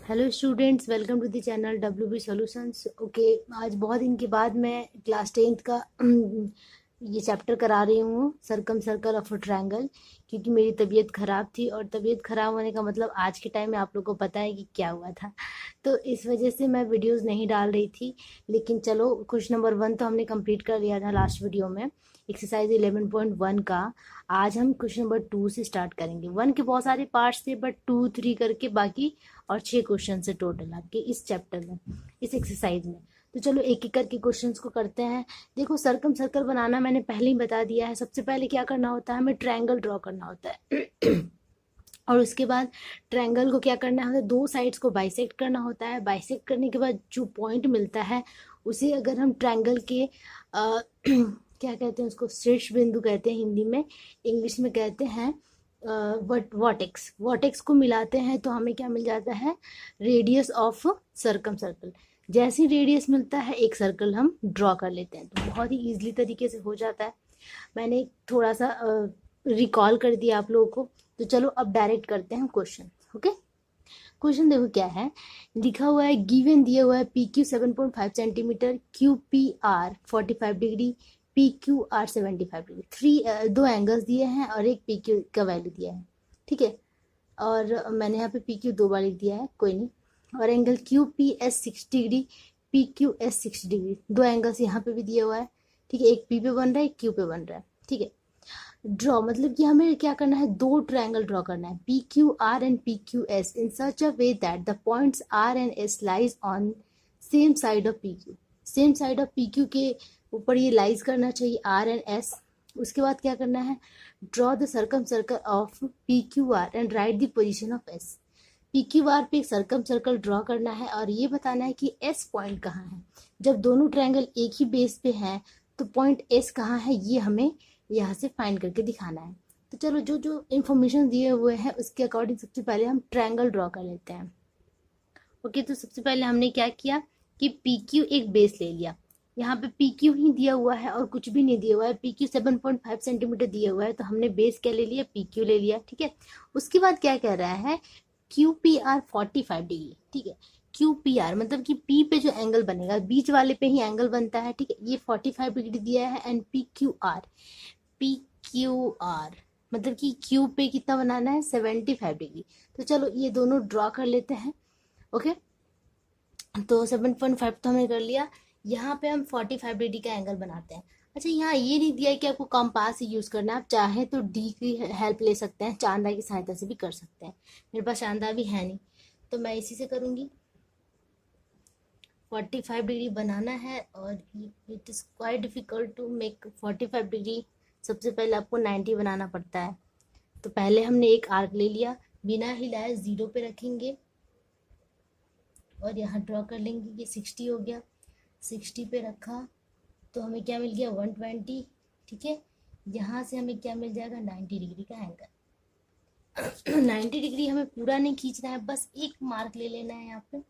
Hello students, welcome to the channel W B solutions. Okay, आज बहुत दिन के बाद मैं क्लास 10th का ये चैप्टर करा रही हूँ, circum circle of a triangle. क्योंकि मेरी तबीयत ख़राब थी और तबीयत ख़राब होने का मतलब आज के टाइम में आप लोगों को पता है कि क्या हुआ था। तो इस वजह से मैं वीडियोस नहीं डाल रही थी। लेकिन चलो, क्वेश्चन नंबर 1 तो हमने कंप्लीट कर लिया था लास्ट वीडियो में, एक्सरसाइज 11.1 का। आज हम क्वेश्चन नंबर 2 से स्टार्ट करेंगे। 1 के बहुत सारे पार्ट्स थे, बट 2 3 करके बाकी और 6 क्वेश्चन से टोटल आपके इस चैप्टर में, इस एक्सरसाइज में। तो चलो एक एक करके क्वेश्चंस को करते हैं। देखो, सर्कम सर्कल बनाना मैंने पहले ही बता दिया है। सबसे पहले क्या करना होता है, हमें ट्रायंगल ड्रॉ करना होता है। और उसके बाद ट्रायंगल को क्या करना होता है, दो साइड्स को बाइसेक्ट करना होता है। बाइसेक्ट करने के बाद जो पॉइंट मिलता है उसे अगर हम ट्रायंगल के क्या कहते हैं उसको, शीर्ष बिंदु कहते हैं हिंदी में, इंग्लिश में कहते हैं वर्टेक्स। वर्टेक्स को मिलाते हैं तो हमें क्या मिल जाता है, रेडियस ऑफ सर्कम सर्कल। जैसे ही रेडियस मिलता है एक सर्कल हम ड्रॉ कर लेते हैं, तो बहुत ही ईजिली तरीके से हो जाता है। मैंने थोड़ा सा रिकॉल कर दिया आप लोगों को। तो चलो अब डायरेक्ट करते हैं क्वेश्चन। ओके, क्वेश्चन देखो क्या है। लिखा हुआ है, गिवन दिया हुआ है P Q 7.5 centimetre, Q P R 45 degree, P Q are 75 degree. दो एंगल्स दिए हैं और एक पी क्यू का वैल्यू दिया है। ठीक है, और मैंने यहाँ पे पी क्यू 2 बार लिख दिया है, कोई नहीं। और angle Q P S 60 degree, P Q S 60 degree, दो एंगल्स यहाँ पे भी दिया हुआ है। ठीक है, एक पी पे बन रहा है, एक क्यू पे बन रहा है। ठीक है, ड्रॉ मतलब कि हमें क्या करना है, दो ट्रायंगल ड्रॉ करना है, P Q R and P Q S, in such a way that the points R and S lies on same side of P Q. Same side of P Q के ऊपर ये lies करना चाहिए, are and S. उसके बाद क्या करना है, draw the circumcircle of P Q R and right the position of S. P Q are पे एक सर्कम सर्कल ड्रॉ करना है और ये बताना है कि एस पॉइंट कहाँ है। जब दोनों ट्रायंगल एक ही बेस पे हैं तो पॉइंट एस कहाँ है ये हमें यहाँ से फाइंड करके दिखाना है। तो चलो, जो जो इन्फॉर्मेशन दिए हुए हैं उसके अकॉर्डिंग सबसे पहले हम ट्रायंगल ड्रॉ कर लेते हैं। ओके, तो सबसे पहले हमने क्या किया कि पी क्यू एक बेस ले लिया। यहाँ पे पी क्यू ही दिया हुआ है और कुछ भी नहीं दिया हुआ है। पी क्यू 7.5 सेंटीमीटर दिया हुआ है, तो हमने बेस क्या ले लिया, पी क्यू ले लिया। ठीक है, उसके बाद क्या कह रहा है, क्यू पी आर 45 डिग्री। ठीक है, क्यू पी आर मतलब कि पी पे जो एंगल बनेगा, बीच वाले पे ही एंगल बनता है। ठीक है, ये 45 डिग्री दिया है। And P Q are, P Q are मतलब कि क्यू पे कितना बनाना है, 75 डिग्री। तो चलो ये दोनों ड्रॉ कर लेते हैं। ओके, तो 7.5 तो हमने कर लिया। यहाँ पे हम 45 डिग्री का एंगल बनाते हैं। अच्छा, यहाँ ये नहीं दिया है कि आपको कंपास ही यूज करना है, आप चाहे तो डी की हेल्प ले सकते हैं, चांदा की सहायता से भी कर सकते हैं। मेरे पास चांदा भी है नहीं, तो मैं इसी से करूंगी। 45 डिग्री बनाना है और it is quite difficult to make 45 degree. सबसे पहले आपको 90 बनाना पड़ता है। तो पहले हमने एक आर्क ले लिया, बिना हिलाए जीरो पे रखेंगे और यहाँ ड्रॉ कर लेंगे। ये 60 हो गया, 60 पे रखा तो हमें क्या मिल गया, 120। ठीक है, यहाँ से हमें क्या मिल जाएगा, 90 डिग्री का एंगल। 90 डिग्री हमें पूरा नहीं खींचना है, बस एक मार्क ले लेना है यहाँ पे।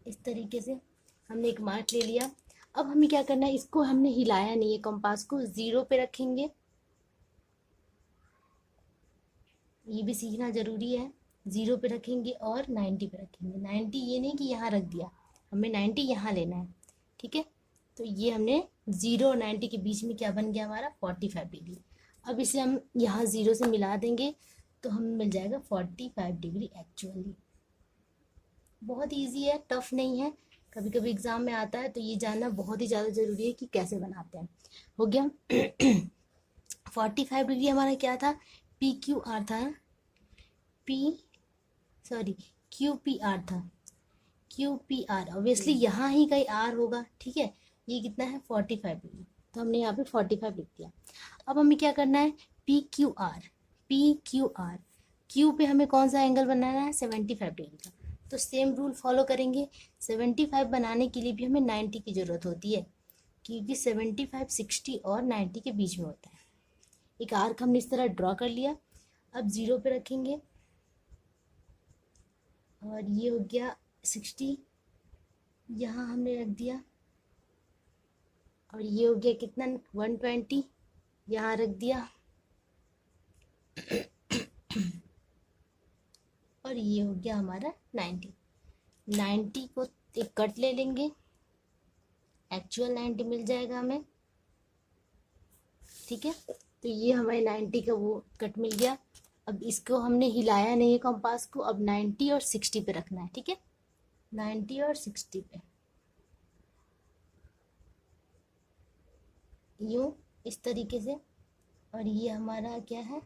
इस तरीके से हमने एक मार्क ले लिया। अब हमें क्या करना है, इसको हमने हिलाया नहीं है, कंपास को जीरो पे रखेंगे। ये भी सीखना जरूरी है। जीरो पे रखेंगे और 90 पे रखेंगे। 90 ये नहीं कि यहाँ रख दिया, हमें 90 यहाँ लेना है। ठीक है, तो ये हमने जीरो और 90 के बीच में क्या बन गया हमारा, 45 डिग्री। अब इसे हम यहाँ जीरो से मिला देंगे तो हमें मिल जाएगा 45 डिग्री एक्चुअली। बहुत ईजी है, टफ नहीं है। कभी कभी एग्जाम में आता है, तो ये जानना बहुत ही ज़्यादा ज़रूरी है कि कैसे बनाते हैं। हो गया। 45 डिग्री हमारा क्या था, पी क्यू आर था, P sorry Q P R था। क्यू पी आर ऑब्वियसली यहाँ ही कहीं आर होगा। ठीक है, ये कितना है, 45 डिग्री, तो हमने यहाँ पे 45 लिख दिया। अब हमें क्या करना है, P Q are, P Q are, Q पे हमें कौन सा एंगल बनाना है, 75 डिग्री का। तो सेम रूल फॉलो करेंगे। 75 बनाने के लिए भी हमें 90 की ज़रूरत होती है, क्योंकि 75 60 और 90 के बीच में होता है। एक आर्क हमने इस तरह ड्रॉ कर लिया। अब जीरो पे रखेंगे और ये हो गया 60, यहाँ हमने रख दिया। और ये हो गया कितना, 120, यहाँ रख दिया। और ये हो गया हमारा 90। 90 को एक कट ले लेंगे, एक्चुअल 90 मिल जाएगा हमें। ठीक है, तो ये हमारे 90 का वो कट मिल गया। अब इसको हमने हिलाया नहीं है कंपास को, अब 90 और 60 पे रखना है। ठीक है, 90 और 60 पे यूँ इस तरीके से। और ये हमारा क्या है,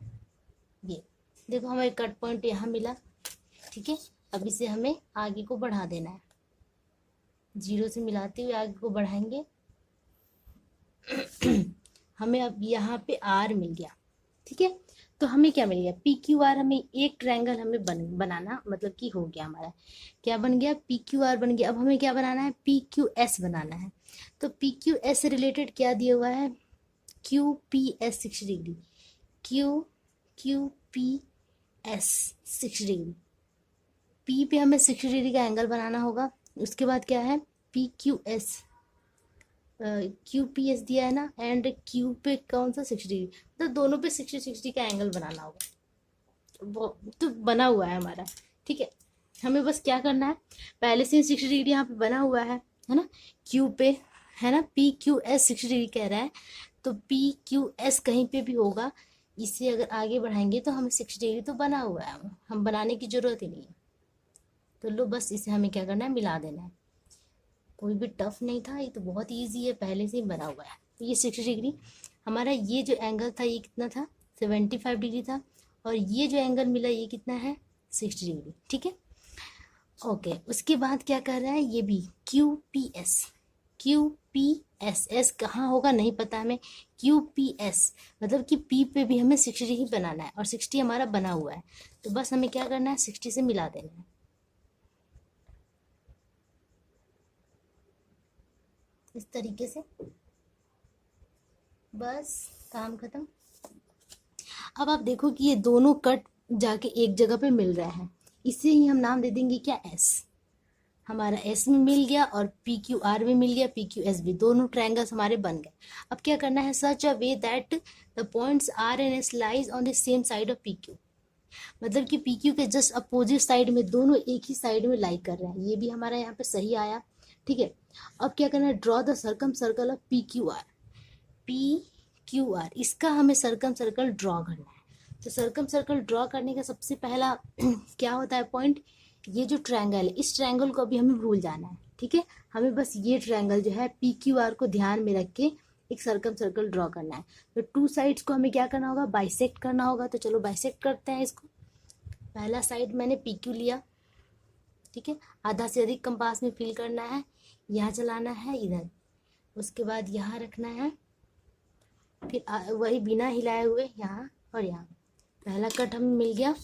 ये देखो हमें कट पॉइंट यहाँ मिला। ठीक है, अब इसे हमें आगे को बढ़ा देना है, जीरो से मिलाते हुए आगे को बढ़ाएंगे। हमें अब यहाँ पे आर मिल गया। ठीक है, तो हमें क्या मिल गया, पी क्यू आर। हमें एक ट्रायंगल हमें बनाना, मतलब कि हो गया हमारा, क्या बन गया, पी क्यू आर बन गया। अब हमें क्या बनाना है, पी क्यू एस बनाना है। तो पी क्यू एस से रिलेटेड क्या दिया हुआ है, Q P S 60 degree, Q P S 60 degree. P पे हमें 60 डिग्री का एंगल बनाना होगा। उसके बाद क्या है, P Q S, Q P S दिया है ना, एंड क्यू पे कौन सा 60 डिग्री, तो दोनों पे 60 का एंगल बनाना होगा। वो तो बना हुआ है हमारा। ठीक है, हमें बस क्या करना है, पहले से 60 डिग्री यहाँ पे बना हुआ है ना, क्यू पे, है ना, पी क्यू एस 60 डिग्री कह रहा है, तो पी क्यू एस कहीं पे भी होगा। इसे अगर आगे बढ़ाएंगे तो हमें 60 डिग्री तो बना हुआ है, हम बनाने की जरूरत ही नहीं है। तो लो बस इसे हमें क्या करना है, मिला देना है। कोई भी टफ नहीं था, ये तो बहुत इजी है, पहले से ही बना हुआ है। तो ये 60 डिग्री हमारा, ये जो एंगल था ये कितना था, 75 डिग्री था। और ये जो एंगल मिला ये कितना है, 60 डिग्री। ठीक है, ओके। उसके बाद क्या कर रहा है, ये भी Q P S, Q P S, S कहाँ होगा नहीं पता हमें, क्यू पी एस मतलब कि पी पे भी हमें 60 डिग्री बनाना है, और 60 हमारा बना हुआ है। तो बस हमें क्या करना है, 60 से मिला देना है, इस तरीके से। बस काम खत्म। अब आप देखो कि ये दोनों कट जाके एक जगह पे मिल रहे हैं, इसे ही हम नाम दे देंगे क्या, एस। हमारा एस में मिल गया और पी क्यू आर में मिल गया, पी क्यू एस भी, दोनों ट्रायंगल्स हमारे बन गए। अब क्या करना है, such a way that the points R and S lies on the same side of P Q, मतलब कि पी क्यू के जस्ट अपोजिट साइड में, दोनों एक ही साइड में लाई कर रहे हैं। ये भी हमारा यहाँ पे सही आया। ठीक है, अब क्या करना है, draw the circumcircle of P Q are, P Q are, इसका हमें सर्कम सर्कल ड्रॉ करना है। तो सर्कम सर्कल ड्रॉ करने का सबसे पहला क्या होता है पॉइंट, ये जो ट्रायंगल है, इस ट्रायंगल को अभी हमें भूल जाना है। ठीक है, हमें बस ये ट्रायंगल जो है पी क्यू आर को ध्यान में रख के एक सर्कम सर्कल ड्रॉ करना है। तो टू साइड्स को हमें क्या करना होगा, बाइसेक्ट करना होगा। तो चलो बाइसेक्ट करते हैं इसको। पहला साइड मैंने पी क्यू लिया। ठीक है, आधा से अधिक कंपास में फिल करना है, यहाँ चलाना है इधर, उसके बाद यहाँ रखना है, फिर वही बिना हिलाए हुए यहाँ और यहाँ। पहला कट हमें मिल गया।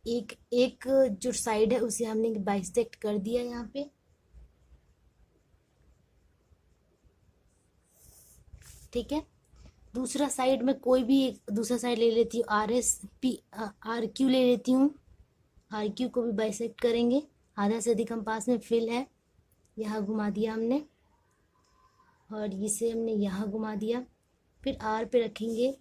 एक एक जो साइड है उसे हमने बाइसेक्ट कर दिया यहाँ पे। ठीक है, दूसरा साइड में कोई भी एक दूसरा साइड ले लेती हूँ, R S P R Q ले लेती हूँ। आर क्यू को भी बाइसेक्ट करेंगे, आधा से अधिक कंपास में फिल है, यहाँ घुमा दिया हमने, और इसे हमने यहाँ घुमा दिया। फिर आर पे रखेंगे।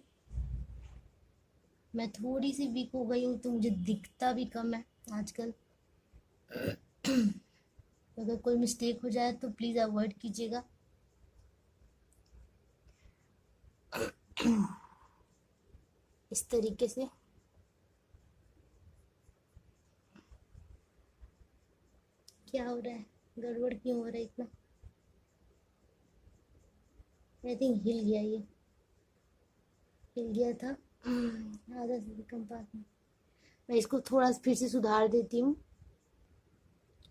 मैं थोड़ी सी वीक हो गई हूँ तो मुझे दिखता भी कम है आजकल। अगर कोई मिस्टेक हो जाए तो प्लीज़ अवॉइड कीजिएगा। इस तरीके से। क्या हो रहा है, गड़बड़ क्यों हो रहा है इतना, आई थिंक हिल गया, ये हिल गया था आधा से कम पास में। मैं इसको थोड़ा फिर से सुधार देती हूँ।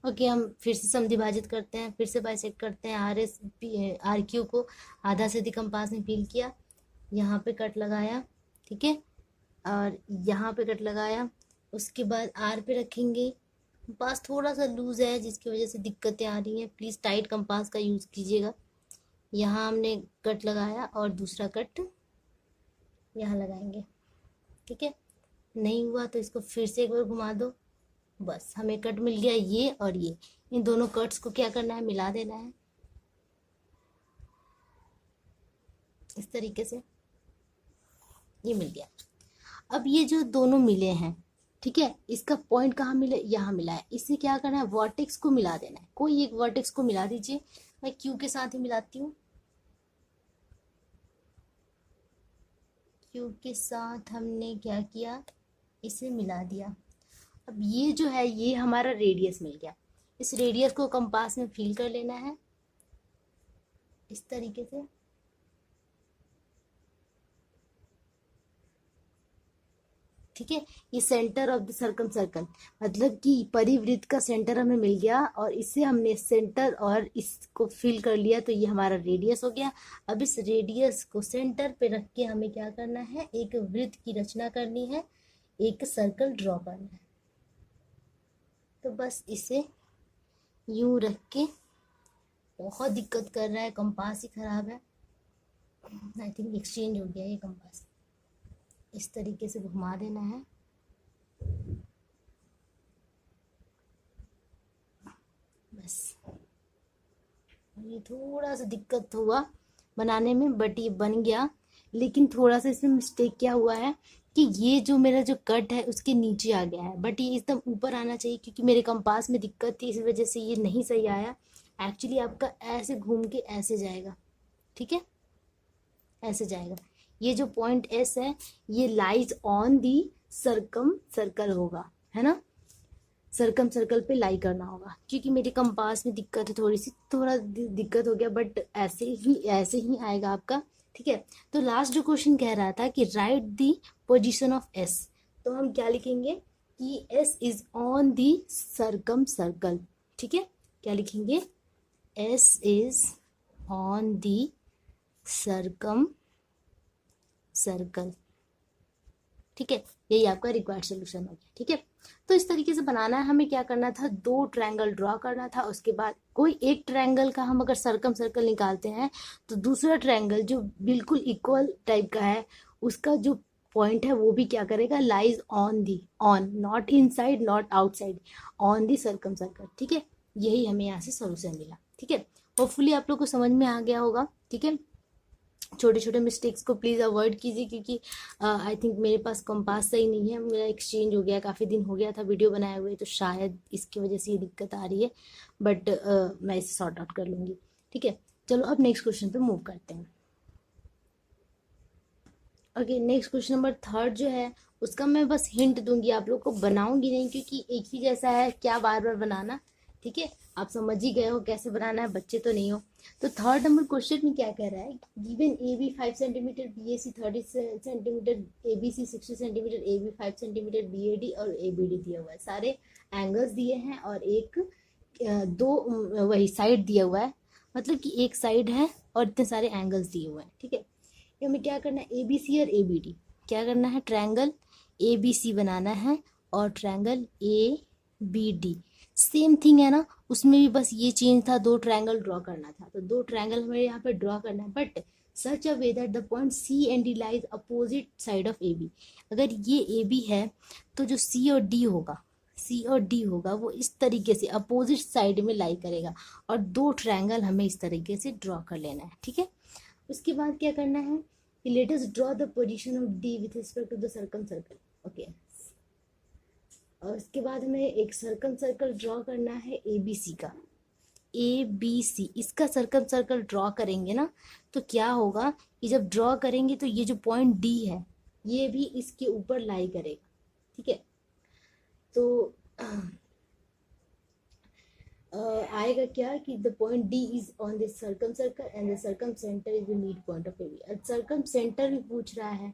ओके, हम फिर से समद्विभाजित करते हैं, फिर से बाइसेक्ट करते हैं। R S P R Q को आधा से अधिक कंपास में फिल किया, यहाँ पे कट लगाया। ठीक है, और यहाँ पे कट लगाया। उसके बाद आर पे रखेंगे। कंपास थोड़ा सा लूज है जिसकी वजह से दिक्कतें आ रही हैं, प्लीज़ टाइट कंपास का यूज़ कीजिएगा। यहाँ हमने कट लगाया और दूसरा कट यहाँ लगाएंगे। ठीक है, नहीं हुआ तो इसको फिर से एक बार घुमा दो। बस हमें कट मिल गया, ये और ये, इन दोनों कट्स को क्या करना है, मिला देना है इस तरीके से। ये मिल गया। अब ये जो दोनों मिले हैं, ठीक है, इसका पॉइंट कहाँ मिला, यहाँ मिला है। इससे क्या करना है, वर्टेक्स को मिला देना है। कोई एक वर्टेक्स को मिला दीजिए, मैं क्यू के साथ ही मिलाती हूँ। क्यू के साथ हमने क्या किया, इसे मिला दिया। अब ये जो है, ये हमारा रेडियस मिल गया। इस रेडियस को कंपास में फिल कर लेना है इस तरीके से। ठीक है, ये centre of the circum circle, मतलब कि परिवृत्त का सेंटर हमें मिल गया, और इससे हमने सेंटर और इसको फिल कर लिया, तो ये हमारा रेडियस हो गया। अब इस रेडियस को सेंटर पे रख के हमें क्या करना है, एक वृत्त की रचना करनी है, एक सर्कल ड्रॉ करना है। तो बस इसे यूं रख के, बहुत दिक्कत कर रहा है, कंपास ही खराब है। आई थिंक एक्सचेंज हो गया ये कंपास। इस तरीके से घुमा देना है। बस ये थोड़ा सा दिक्कत हुआ बनाने में, बट ये बन गया। लेकिन थोड़ा सा इसमें मिस्टेक क्या हुआ है कि ये जो मेरा जो कट है उसके नीचे आ गया है, बट ये एकदम ऊपर आना चाहिए, क्योंकि मेरे कंपास में दिक्कत थी, इस वजह से ये नहीं सही आया। एक्चुअली आपका ऐसे घूम के ऐसे जाएगा। ठीक है, ऐसे जाएगा। ये जो पॉइंट एस है, ये lies on the circum circle होगा, है ना। सर्कम सर्कल पे लाई करना होगा, क्योंकि मेरे कंपास में दिक्कत है, थोड़ी सी थोड़ा दिक्कत हो गया, बट ऐसे ही आएगा आपका। ठीक है, तो लास्ट जो क्वेश्चन कह रहा था कि right the position of S, तो हम क्या लिखेंगे कि S is on the circum circle. ठीक है, क्या लिखेंगे, S is on the circum circle. ठीक है, यही आपका रिक्वायर्ड सोल्यूशन हो गया। ठीक है, तो इस तरीके से बनाना है। हमें क्या करना था, दो ट्रायंगल ड्रॉ करना था। उसके बाद कोई एक ट्रायंगल का हम अगर सर्कम सर्कल निकालते हैं, तो दूसरा ट्रायंगल जो बिल्कुल इक्वल टाइप का है, उसका जो पॉइंट है वो भी क्या करेगा, lies on the, on, not inside not outside, on the circum circle. ठीक है, यही हमें यहाँ से सोल्यूशन मिला। ठीक है, होपफुली आप लोग को समझ में आ गया होगा। ठीक है, छोटे छोटे मिस्टेक्स को प्लीज़ अवॉइड कीजिए, क्योंकि आई थिंक मेरे पास कंपास सही नहीं है, मेरा एक्सचेंज हो गया, काफ़ी दिन हो गया था वीडियो बनाए हुए, तो शायद इसकी वजह से ये दिक्कत आ रही है, बट मैं इसे सॉर्ट आउट कर लूँगी। ठीक है, चलो अब नेक्स्ट क्वेश्चन पे मूव करते हैं। Okay, next question number third जो है, उसका मैं बस हिंट दूंगी, आप लोग को बनाऊंगी नहीं, क्योंकि एक ही जैसा है, क्या बार बार बनाना। ठीक है, आप समझ ही गए हो कैसे बनाना है, बच्चे तो नहीं हो। तो थर्ड नंबर क्वेश्चन में क्या कह रहा है, given A B 5 centimeter, B A C 30 centimeter, A B C 60 centimeter, A B 5 centimeter, B A D और ए बी डी दिया हुआ है। सारे एंगल्स दिए हैं, और एक दो वही साइड दिया हुआ है, मतलब कि एक साइड है और इतने सारे एंगल्स दिए हुए हैं। ठीक है, हमें क्या करना है, ए बी सी और ए बी डी क्या करना है, ट्रायंगल ए बी सी बनाना है, और triangle A B D same thing है ना, उसमें भी बस ये चेंज था, दो ट्रायंगल ड्रॉ करना था। तो दो ट्रायंगल हमें यहाँ पे ड्रॉ करना है, but such a way that the point C and D lies opposite side of A B. अगर ये ए बी है, तो जो सी और डी होगा, सी और डी होगा, वो इस तरीके से अपोजिट साइड में लाई करेगा, और दो ट्रायंगल हमें इस तरीके से ड्रॉ कर लेना है। ठीक है, उसके बाद क्या करना है, let us draw the position of D with respect to the circumcircle. Okay, और उसके बाद हमें एक सर्कम सर्कल ड्रॉ करना है ए बी सी का। ए बी सी इसका सर्कम सर्कल ड्रॉ करेंगे ना, तो क्या होगा कि जब ड्रॉ करेंगे, तो ये जो पॉइंट डी है, ये भी इसके ऊपर लाई करेगा। ठीक है, तो आएगा क्या कि the point D is on this circumcircle and the circumcentre is the midpoint of A B. अब सर्कम सेंटर भी पूछ रहा है,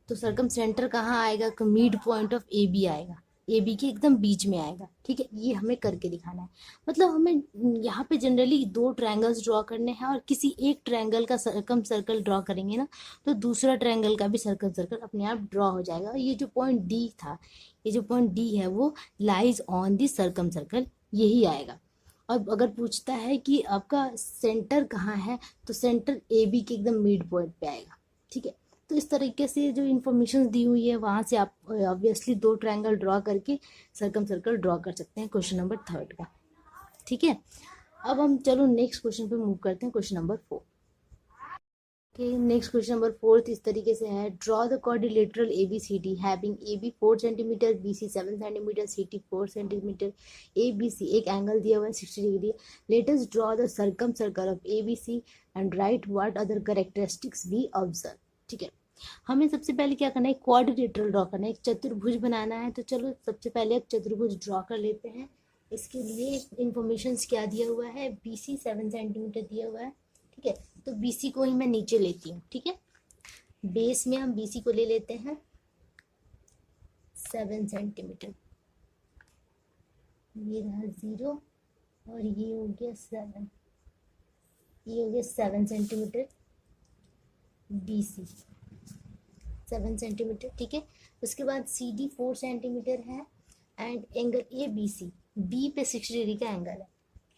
तो सर्कम सेंटर कहाँ आएगा, कि midpoint of A B आएगा, ए बी के एकदम बीच में आएगा। ठीक है, ये हमें करके दिखाना है। मतलब हमें यहाँ पे जनरली दो ट्रायंगल्स ड्रॉ करने हैं, और किसी एक ट्रायंगल का सर्कम सर्कल ड्रॉ करेंगे ना, तो दूसरा ट्रायंगल का भी सर्कम सर्कल अपने आप ड्रॉ हो जाएगा। ये जो पॉइंट डी था, ये जो पॉइंट डी है, वो lies on the circum circle, यही आएगा। अब अगर पूछता है कि आपका सेंटर कहाँ है, तो सेंटर ए बी के एकदम मिड पॉइंट पे आएगा। ठीक है, तो इस तरीके से जो इन्फॉर्मेशन दी हुई है, वहाँ से आप ऑब्वियसली दो ट्रायंगल ड्रॉ करके सर्कम सर्कल ड्रॉ कर सकते हैं क्वेश्चन नंबर थर्ड का। ठीक है, अब हम चलो नेक्स्ट क्वेश्चन पे मूव करते हैं, question number 4। Next question number 4 इस तरीके से है, draw the quadrilateral A B C D having A B 4 centimetre, B C 7 centimetre, C T 4 centimetre, A B C एक एंगल दिया हुआ है 60 degree. Let us draw the circumcircle of A B C and write what other characteristics we observe. ठीक है, हमें सबसे पहले क्या करना है, क्वाड्रिलेटरल ड्रॉ करना है, एक चतुर्भुज बनाना है। तो चलो सबसे पहले एक चतुर्भुज ड्रॉ कर लेते हैं। इसके लिए इंफॉर्मेशन क्या दिया हुआ है, बी सी 7 सेंटीमीटर दिया हुआ है। ठीक है, तो BC को ही मैं नीचे लेती हूँ। ठीक है, बेस में हम BC को ले लेते हैं 7 सेंटीमीटर, ये रहा 0 और ये हो गया 7, ये हो गया 7 सेंटीमीटर, BC 7 सेंटीमीटर। ठीक है, उसके बाद CD 4 सेंटीमीटर है एंड एंगल ABC B पे 60 डिग्री का एंगल है।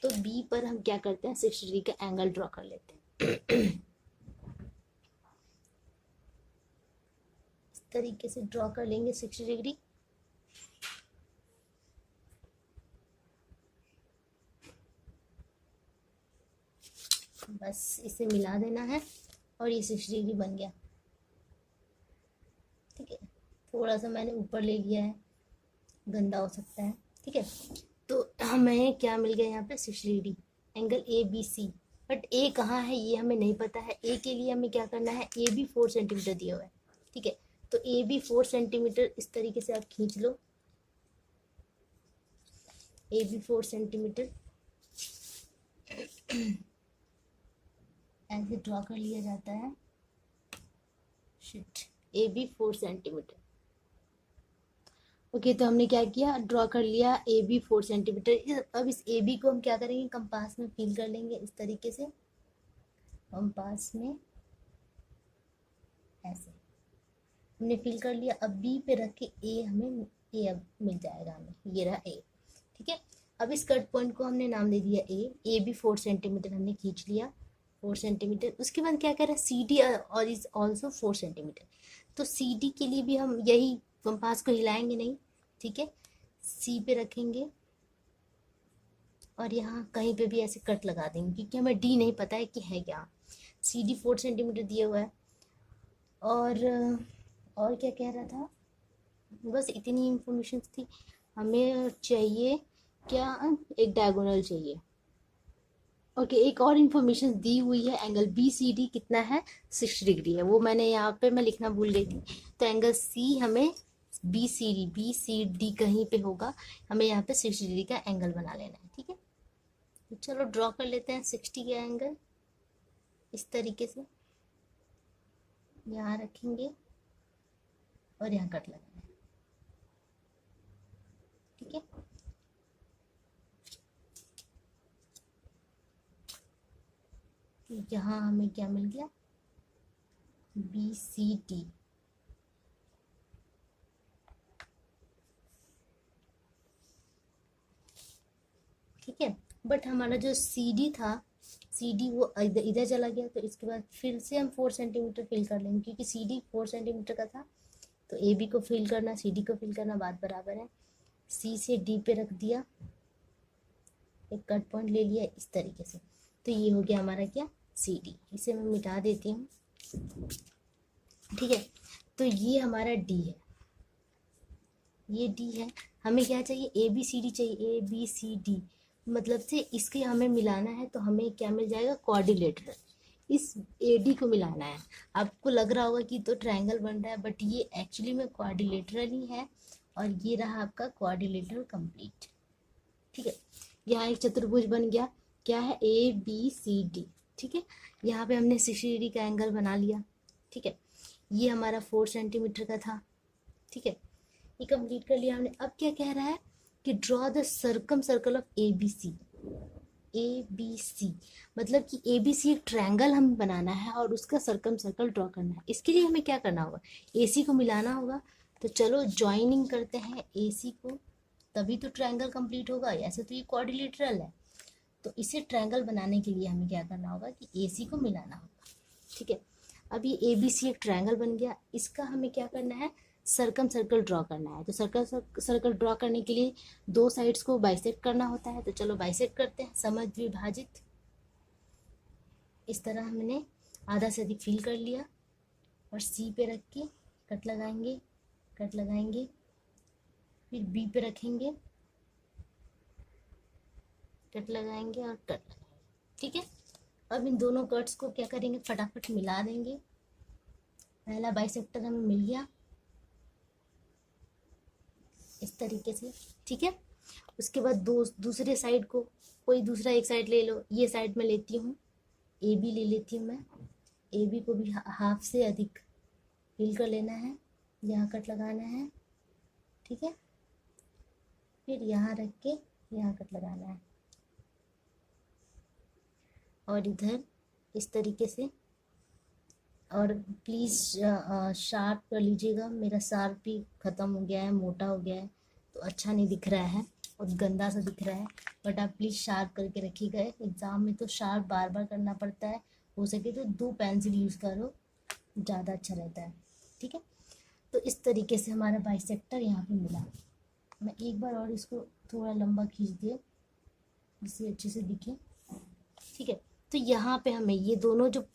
तो B पर हम क्या करते हैं, 60 डिग्री का एंगल ड्रॉ कर लेते हैं। इस तरीके से ड्रॉ कर लेंगे 60 डिग्री। बस इसे मिला देना है और ये 60 डिग्री बन गया। ठीक है, थोड़ा सा मैंने ऊपर ले लिया है, गंदा हो सकता है। ठीक है, तो हमें क्या मिल गया यहाँ पे, 60 डिग्री एंगल ABC। बट ए कहाँ है ये हमें नहीं पता है। ए के लिए हमें क्या करना है, AB 4 सेंटीमीटर दिया हुआ है। ठीक है, तो AB 4 सेंटीमीटर इस तरीके से आप खींच लो, AB 4 सेंटीमीटर ऐसे ड्रॉ कर लिया जाता है। Shit, AB 4 centimetre. ओके, तो हमने क्या किया, ड्रॉ कर लिया AB 4 सेंटीमीटर। अब इस AB को हम क्या करेंगे, कंपास में फील कर लेंगे इस तरीके से, कंपास में ऐसे हमने फील कर लिया। अब B पे रख के A हमें A अब मिल जाएगा हमें, ये रहा A। ठीक है, अब इस कट पॉइंट को हमने नाम दे दिया A। AB 4 सेंटीमीटर हमने खींच लिया, 4 सेंटीमीटर। उसके बाद क्या करें, CD और इज ऑल्सो 4 सेंटीमीटर। तो CD के लिए भी हम यही कंपास को हिलाएंगे नहीं। ठीक है, C पे रखेंगे और यहाँ कहीं पे भी ऐसे कट लगा देंगे, क्योंकि हमें D नहीं पता है कि है क्या। CD 4 सेंटीमीटर दिया हुआ है। और क्या कह रहा था, बस इतनी इंफॉर्मेशन थी। हमें चाहिए क्या, एक डायगोनल चाहिए। ओके, एक और इन्फॉर्मेशन दी हुई है, एंगल BCD कितना है, 60 डिग्री है। वो मैंने यहाँ पे मैं लिखना भूल गई थी। तो एंगल C हमें BCD कहीं पे होगा, हमें यहाँ पे 60 डिग्री का एंगल बना लेना है। ठीक है, तो चलो ड्रॉ कर लेते हैं 60 का एंगल इस तरीके से। यहाँ रखेंगे और यहाँ कट लगाना है। ठीक है, यहाँ हमें क्या मिल गया, BCD। ठीक है, बट हमारा जो CD था, CD वो इधर चला गया। तो इसके बाद फिर से हम 4 सेंटीमीटर फिल कर लेंगे, क्योंकि CD 4 सेंटीमीटर का था। तो AB को फिल करना, CD को फिल करना, बात बराबर है। C से D पे रख दिया, एक कट पॉइंट ले लिया इस तरीके से। तो ये हो गया हमारा क्या, CD। इसे मैं मिटा देती हूँ। ठीक है, तो ये हमारा D है, ये D है। हमें क्या चाहिए, ABCD चाहिए, ABCD मतलब से इसके हमें मिलाना है। तो हमें क्या मिल जाएगा, क्वाड्रिलेटरल। इस AD को मिलाना है। आपको लग रहा होगा कि तो ट्रायंगल बन रहा है, बट ये एक्चुअली में क्वाड्रिलेटरल ही है। और ये रहा आपका क्वाड्रिलेटरल कंप्लीट। ठीक है, यहाँ एक चतुर्भुज बन गया, क्या है, ABCD। ठीक है, यहाँ पे हमने 60 डिग्री का एंगल बना लिया। ठीक है, ये हमारा 4 सेंटीमीटर का था। ठीक है, ये कंप्लीट कर लिया हमने। अब क्या कह रहा है कि draw the circumcircle of ABC। ABC मतलब कि ABC एक ट्रायंगल हमें बनाना है और उसका सर्कम सर्कल ड्रॉ करना है। इसके लिए हमें क्या करना होगा, AC को मिलाना होगा। तो चलो ज्वाइनिंग करते हैं AC को, तभी तो ट्रायंगल कंप्लीट होगा। ऐसे तो ये क्वाड्रिलेटरल है। तो इसे ट्रायंगल बनाने के लिए हमें क्या करना होगा कि AC को मिलाना होगा। ठीक है, अब ये ABC एक ट्रायंगल बन गया। इसका हमें क्या करना है, सर्कम सर्कल ड्रॉ करना है। तो सर्कल ड्रॉ करने के लिए दो साइड्स को बाइसेक्ट करना होता है। तो चलो बाइसेक्ट करते हैं, समद्विभाजित। इस तरह हमने आधा से अधिक फिल कर लिया और सी पे रख के कट लगाएंगे, कट लगाएंगे, फिर बी पे रखेंगे, कट लगाएंगे और कट लगाएंगे। ठीक है, अब इन दोनों कट्स को क्या करेंगे, फटाफट मिला देंगे। पहला बाइसेक्टर हमें मिल गया इस तरीके से। ठीक है, उसके बाद दूसरे साइड को कोई दूसरा एक साइड ले लो। ये साइड में लेती हूँ, ए बी ले लेती हूँ मैं। ए बी को भी हाफ से अधिक फिल कर लेना है, यहाँ कट लगाना है। ठीक है, फिर यहाँ रख के यहाँ कट लगाना है और इधर इस तरीके से। और प्लीज़ शार्प कर लीजिएगा, मेरा शार्प भी ख़त्म हो गया है, मोटा हो गया है तो अच्छा नहीं दिख रहा है और गंदा सा दिख रहा है। बट आप प्लीज़ शार्प करके रखिएगा, एग्ज़ाम में तो शार्प बार बार करना पड़ता है। हो सके तो 2 पेंसिल यूज़ करो, ज़्यादा अच्छा रहता है। ठीक है, तो इस तरीके से हमारा बाइसेक्टर यहाँ पे मिला। मैं एक बार और इसको थोड़ा लंबा खींच दिया जिससे अच्छे से दिखे। ठीक है, तो यहाँ पे हमें ये दोनों जो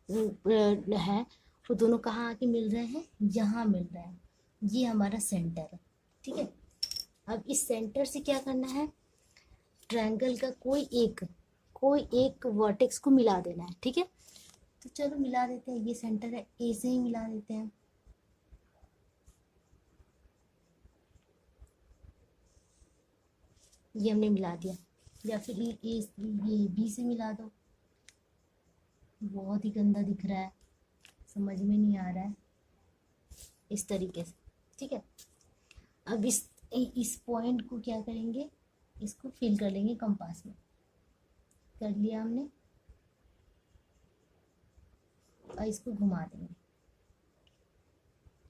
है वो दोनों कहाँ आके मिल रहे हैं, यहाँ मिल रहे हैं। ये हमारा सेंटर है। ठीक है, अब इस सेंटर से क्या करना है, ट्रायंगल का कोई एक वर्टेक्स को मिला देना है। ठीक है, तो चलो मिला देते हैं। ये सेंटर है, ए से ही मिला देते हैं। ये हमने मिला दिया, या फिर ये बी से मिला दो। बहुत ही गंदा दिख रहा है, समझ में नहीं आ रहा है, इस तरीके से। ठीक है, अब इस पॉइंट को क्या करेंगे, इसको फिल कर लेंगे कंपास में। कर लिया हमने और इसको घुमा देंगे।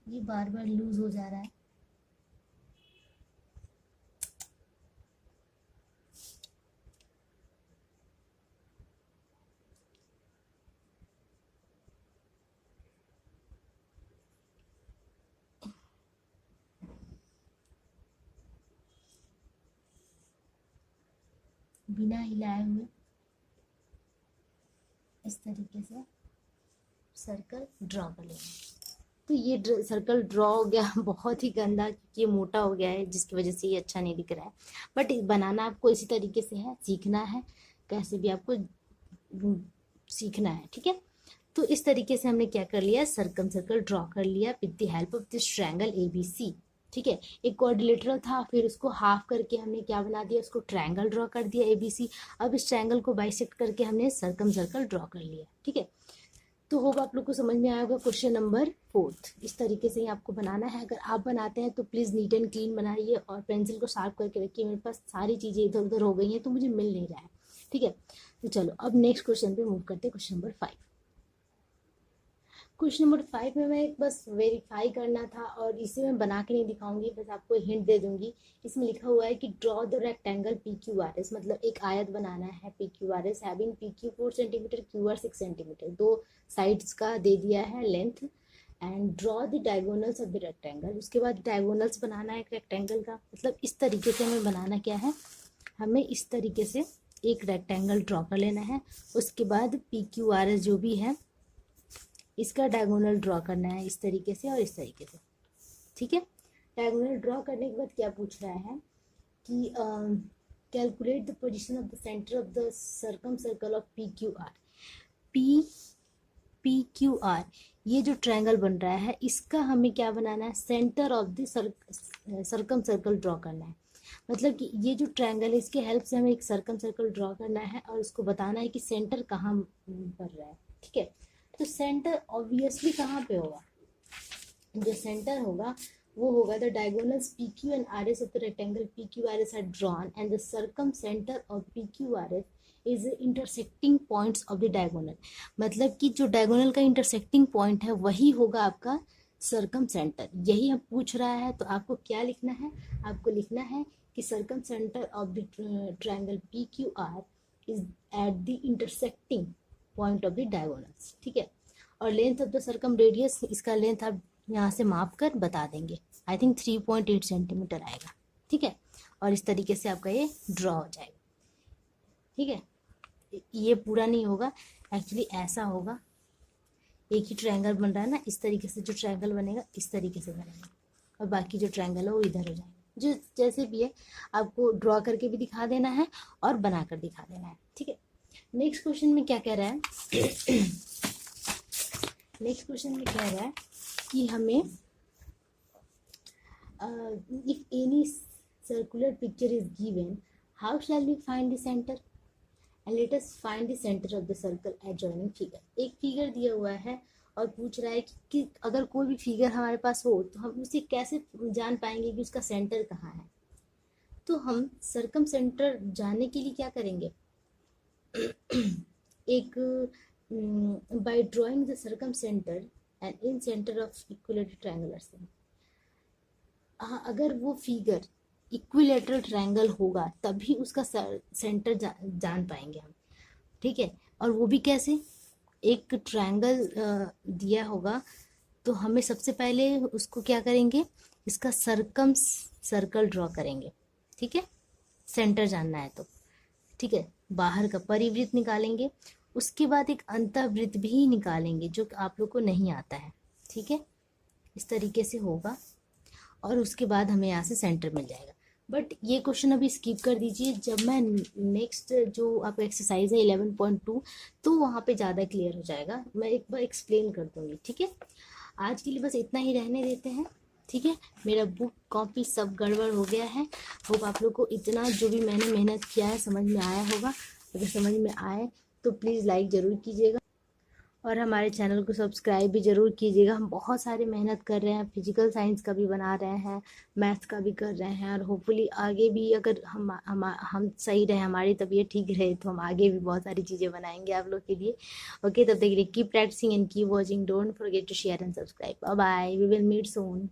ये बार बार लूज हो जा रहा है। बिना हिलाए हुए इस तरीके से सर्कल ड्रॉ कर लेंगे। तो ये सर्कल ड्रॉ हो गया बहुत ही गंदा, क्योंकि ये मोटा हो गया है जिसकी वजह से ये अच्छा नहीं दिख रहा है। बट बनाना आपको इसी तरीके से है, सीखना है, कैसे भी आपको सीखना है। ठीक है, तो इस तरीके से हमने क्या कर लिया, सर्कल ड्रॉ कर लिया with the help of this triangle ABC। ठीक है, एक क्वाड्रिलेटरल था, फिर उसको हाफ करके हमने क्या बना दिया, उसको ट्रायंगल ड्रॉ कर दिया ABC। अब इस ट्रायंगल को बाइसेक्ट करके हमने सर्कल ड्रॉ कर लिया। ठीक है, तो होप आप लोग को समझ में आया होगा। क्वेश्चन नंबर 4 इस तरीके से ही आपको बनाना है। अगर आप बनाते हैं तो प्लीज़ नीट एंड क्लीन बनाइए और पेंसिल को शार्प करके रखिए। मेरे पास सारी चीज़ें इधर उधर हो गई हैं तो मुझे मिल नहीं रहा है। ठीक है, तो चलो अब नेक्स्ट क्वेश्चन पे मूव करते हैं। Question number 5। क्वेश्चन नंबर 5 में मैं बस वेरीफाई करना था और इसे मैं बना के नहीं दिखाऊंगी, बस आपको हिंट दे दूंगी। इसमें लिखा हुआ है कि ड्रॉ द रेक्टेंगल PQRS, मतलब एक आयत बनाना है PQRS having PQ 4 centimetre, QR 6 centimetre. 2 sides का दे दिया है length. And draw the diagonals of the rectangle, उसके बाद डायगोनल्स बनाना है एक रेक्टेंगल का। मतलब इस तरीके से हमें बनाना क्या है, हमें इस तरीके से एक रेक्टेंगल ड्रॉ कर लेना है। उसके बाद PQRS जो भी है इसका डायगोनल ड्रॉ करना है इस तरीके से और इस तरीके से। ठीक है, डायगोनल ड्रॉ करने के बाद क्या पूछ रहा है कि calculate the position of the centre of the circumcircle of PQR। ये जो ट्रायंगल बन रहा है इसका हमें क्या बनाना है, centre of the circum circle draw करना है। मतलब कि ये जो ट्रायंगल है इसके हेल्प से हमें एक सर्कम सर्कल ड्रॉ करना है और उसको बताना है कि सेंटर कहाँ पर रहा है। ठीक है, तो सेंटर ऑब्वियसली कहाँ पे होगा, जो सेंटर होगा वो होगा the diagonals PQ and RS of the rectangle PQRS are drawn and the circumcenter of PQRS is intersecting points of the diagonal। मतलब कि जो डायगोनल का इंटरसेक्टिंग पॉइंट है वही होगा आपका सर्कम सेंटर। यही हम पूछ रहा है, तो आपको क्या लिखना है, आपको लिखना है कि circum centre of the triangle PQR is at the intersecting point of the diagonals. ठीक है, और length of the circum radius, इसका लेंथ आप यहाँ से माप कर बता देंगे। आई थिंक 3.8 सेंटीमीटर आएगा। ठीक है, और इस तरीके से आपका ये ड्रॉ हो जाएगा। ठीक है, ये पूरा नहीं होगा, एक्चुअली ऐसा होगा, एक ही ट्रायंगल बन रहा है ना, इस तरीके से जो ट्रायंगल बनेगा इस तरीके से बनेगा, और बाकी जो ट्रायंगल है वो इधर हो जाएगा। जो जैसे भी है आपको ड्रॉ करके भी दिखा देना है और बना कर दिखा देना है, ठीक है। नेक्स्ट क्वेश्चन में क्या कह रहा है नेक्स्ट क्वेश्चन में कह रहा है कि हमें if any circular picture is given, how shall we find the center? And let us find the center of the circle adjoining figure. एक फिगर दिया हुआ है और पूछ रहा है कि अगर कोई भी फिगर हमारे पास हो तो हम उसे कैसे जान पाएंगे कि उसका सेंटर कहाँ है। तो हम सर्कम सेंटर जानने के लिए क्या करेंगे, एक by drawing the circumcentre and incentre of equilateral triangular. हाँ, अगर वो फिगर इक्विलेटरल ट्रायंगल होगा तभी उसका सेंटर जान पाएंगे हम, ठीक है। और वो भी कैसे, एक ट्रायंगल दिया होगा तो हमें सबसे पहले उसको क्या करेंगे, इसका सर्कम सर्कल ड्रॉ करेंगे, ठीक है, सेंटर जानना है तो, ठीक है। बाहर का परिवृत्त निकालेंगे, उसके बाद एक अंतःवृत्त भी निकालेंगे जो आप लोग को नहीं आता है, ठीक है। इस तरीके से होगा और उसके बाद हमें यहाँ से सेंटर मिल जाएगा। बट ये क्वेश्चन अभी स्किप कर दीजिए, जब मैं नेक्स्ट जो आपका एक्सरसाइज है 11.2 तो वहाँ पे ज़्यादा क्लियर हो जाएगा, मैं एक बार एक्सप्लेन कर दूँगी, ठीक है। आज के लिए बस इतना ही रहने देते हैं, ठीक है। मेरा बुक कॉपी सब गड़बड़ हो गया है। होप आप लोग को इतना जो भी मैंने मेहनत किया है समझ में आया होगा। अगर समझ में आए तो प्लीज़ लाइक ज़रूर कीजिएगा और हमारे चैनल को सब्सक्राइब भी ज़रूर कीजिएगा। हम बहुत सारे मेहनत कर रहे हैं, फिजिकल साइंस का भी बना रहे हैं, मैथ्स का भी कर रहे हैं, और होपफुली आगे भी अगर हम सही रहे, हमारी तबीयत ठीक रहे तो हम आगे भी बहुत सारी चीज़ें बनाएंगे आप लोग के लिए। ओके, तब तक के लिए keep practising and keep watching. Don't forget to share and subscribe. Bye bye, we will meet soon.